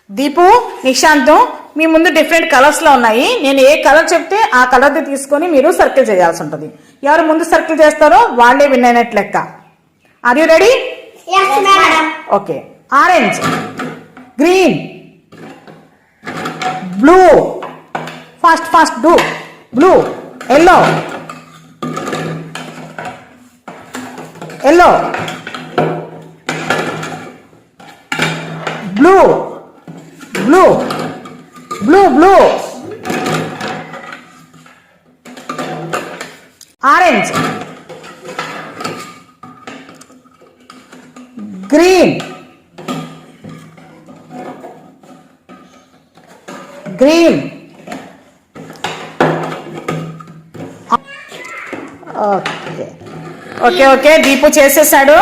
దీపు, నిశాంత్ మీ ముందు different colours లో ఉన్నాయి. నేను ఏ కలర్ చెప్తే ఆ కలర్ ది తీసుకొని మీరు సర్కిల్ చేయాల్సి ఉంటుంది. ఎవరు ముందు సర్కిల్ చేస్తారో వాళ్ళే విన్ అయినట్టు లెక్క. Are you ready? Okay. Orange, green, blue, fast fast do, blue, yellow, yellow, blue, blue, blue, blue, orange, green, green, okay okay okay Deepu చేసేసాడు.